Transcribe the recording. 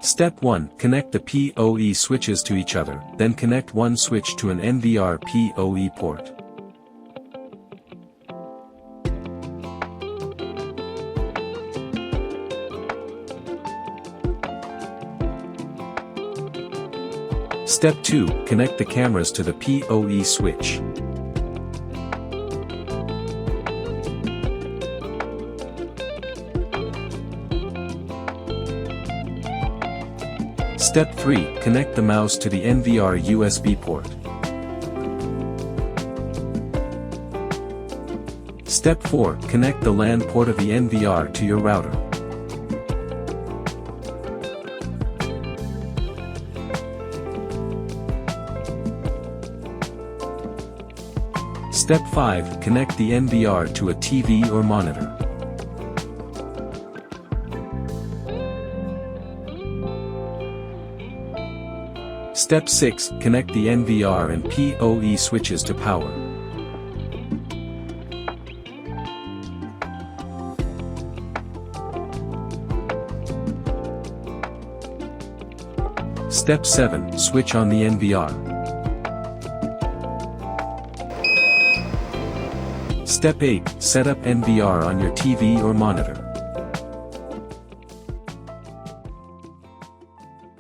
Step 1. Connect the PoE switches to each other, then connect one switch to an NVR PoE port. Step 2. Connect the cameras to the PoE switch. Step 3. Connect the mouse to the NVR USB port. Step 4. Connect the LAN port of the NVR to your router. Step 5. Connect the NVR to a TV or monitor. Step 6. Connect the NVR and PoE switches to power. Step 7. Switch on the NVR. Step 8. Set up NVR on your TV or monitor.